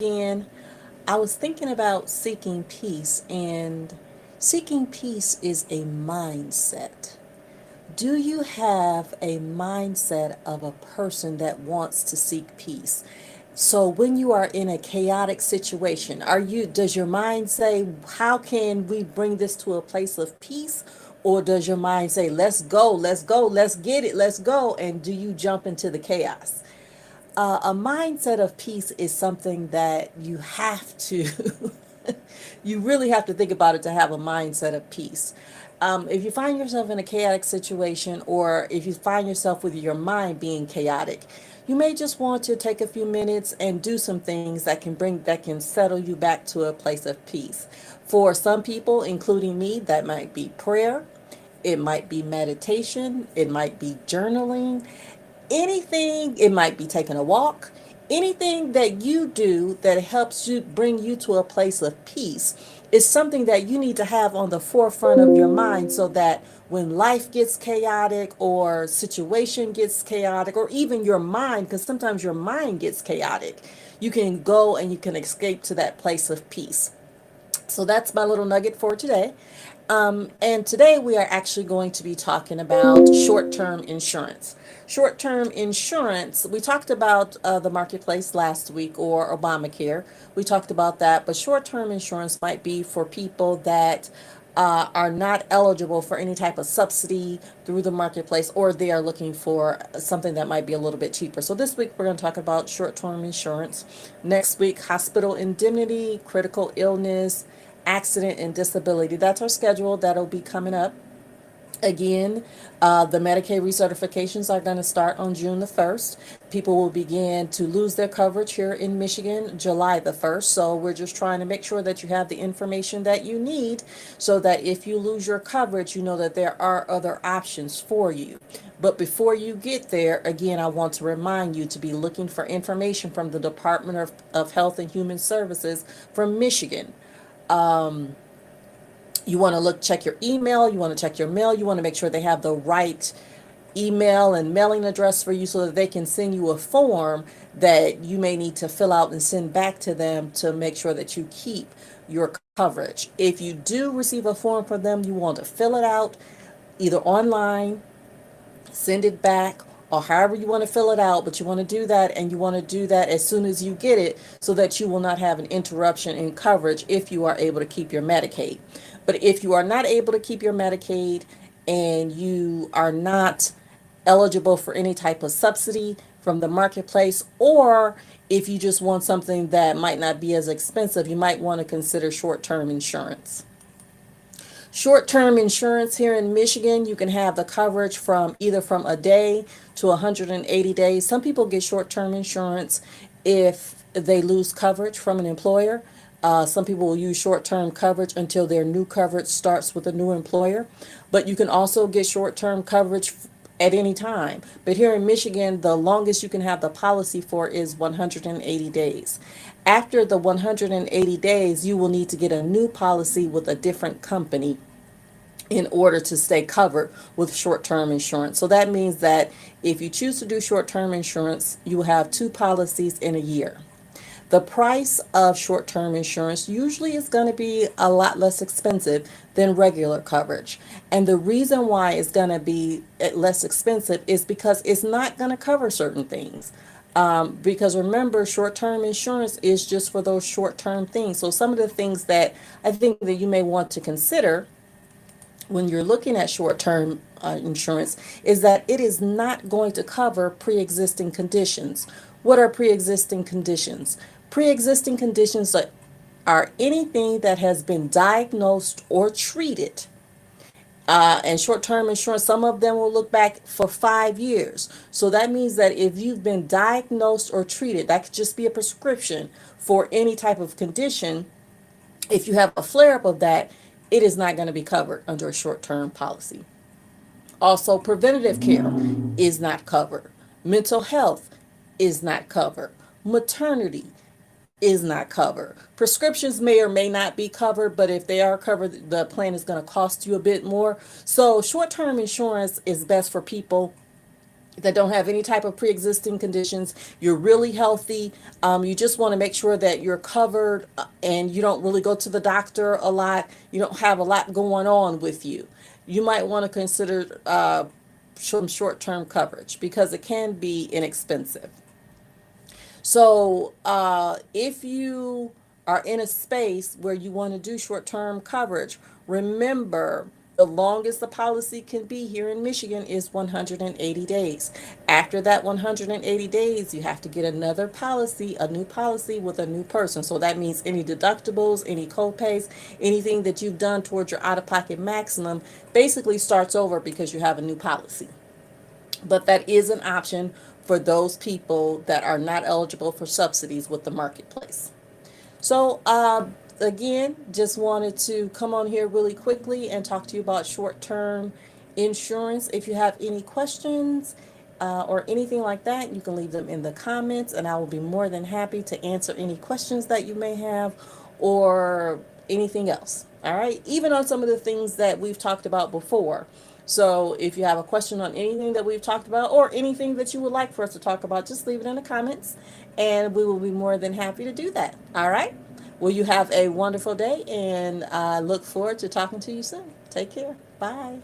Again, I was thinking about seeking peace, and seeking peace is a mindset. Do you have a mindset of a person that wants to seek peace? So when you are in a chaotic situation, does your mind say, how can we bring this to a place of peace? Or does your mind say, let's go, let's go, let's get it, let's go? And do you jump into the chaos? A mindset of peace is something that you have to, you really have to think about it to have a mindset of peace. If you find yourself in a chaotic situation, or if you find yourself with your mind being chaotic, you may just want to take a few minutes and do some things that can settle you back to a place of peace. For some people, including me, that might be prayer, it might be meditation, it might be journaling, anything. It might be taking a walk. Anything that you do that helps you bring you to a place of peace is something that you need to have on the forefront of your mind, so that when life gets chaotic or situation gets chaotic, or even your mind, because sometimes your mind gets chaotic, you can go and you can escape to that place of peace. So that's my little nugget for today. And today we are actually going to be talking about short term insurance. Short term insurance, we talked about the marketplace last week, or Obamacare. We talked about that, but short term insurance might be for people that are not eligible for any type of subsidy through the marketplace, or they are looking for something that might be a little bit cheaper. So this week we're going to talk about short term insurance. Next week, hospital indemnity, critical illness, accident, and disability. That's our schedule that'll be coming up. Again, the Medicaid recertifications are going to start on June the 1st. People will begin to lose their coverage here in Michigan July the 1st. So we're just trying to make sure that you have the information that you need, so that if you lose your coverage, you know that there are other options for you. But before you get there, again, I want to remind you to be looking for information from the Department of Health and Human Services from Michigan. You want to check your email, you want to check your mail, you want to make sure they have the right email and mailing address for you, so that they can send you a form that you may need to fill out and send back to them to make sure that you keep your coverage. If you do receive a form from them, you want to fill it out either online, send it back, or however you want to fill it out. But you want to do that, and you want to do that as soon as you get it, so that you will not have an interruption in coverage if you are able to keep your Medicaid. But if you are not able to keep your Medicaid, and you are not eligible for any type of subsidy from the marketplace, or if you just want something that might not be as expensive, you might want to consider short term insurance. Short term insurance here in Michigan, you can have the coverage from either from a day to 180 days. Some people get short term insurance if they lose coverage from an employer. Some people will use short term coverage until their new coverage starts with a new employer. But you can also get short term coverage at any time. But here in Michigan, the longest you can have the policy for is 180 days. After the 180 days, you will need to get a new policy with a different company in order to stay covered with short-term insurance. So that means that if you choose to do short-term insurance, you will have two policies in a year. The price of short term insurance usually is going to be a lot less expensive than regular coverage. And the reason why it's going to be less expensive is because it's not going to cover certain things. Because remember, short term insurance is just for those short term things. So, some of the things that I think that you may want to consider when you're looking at short term insurance is that it is not going to cover pre existing conditions. What are pre existing conditions? Pre existing conditions are anything that has been diagnosed or treated. And short term insurance, some of them will look back for 5 years. So that means that if you've been diagnosed or treated, that could just be a prescription for any type of condition. If you have a flare up of that, it is not going to be covered under a short term policy. Also, preventative care is not covered. Mental health is not covered. Maternity is not covered. Prescriptions may or may not be covered, but if they are covered, the plan is going to cost you a bit more. So, short term insurance is best for people that don't have any type of pre-existing conditions. You're really healthy. You just want to make sure that you're covered, and you don't really go to the doctor a lot. You don't have a lot going on with you. You might want to consider some short-term coverage because it can be inexpensive. So, if you are in a space where you want to do short term coverage, remember the longest the policy can be here in Michigan is 180 days. After that 180 days, you have to get another policy, a new policy with a new person. So that means any deductibles, any copays, anything that you've done towards your out of pocket maximum basically starts over because you have a new policy. But that is an option for those people that are not eligible for subsidies with the marketplace. So, again, just wanted to come on here really quickly and talk to you about short term insurance. If you have any questions or anything like that, you can leave them in the comments, and I will be more than happy to answer any questions that you may have or anything else. All right, even on some of the things that we've talked about before. So if you have a question on anything that we've talked about or anything that you would like for us to talk about, just leave it in the comments and we will be more than happy to do that. All right. Well, you have a wonderful day, and I look forward to talking to you soon. Take care. Bye.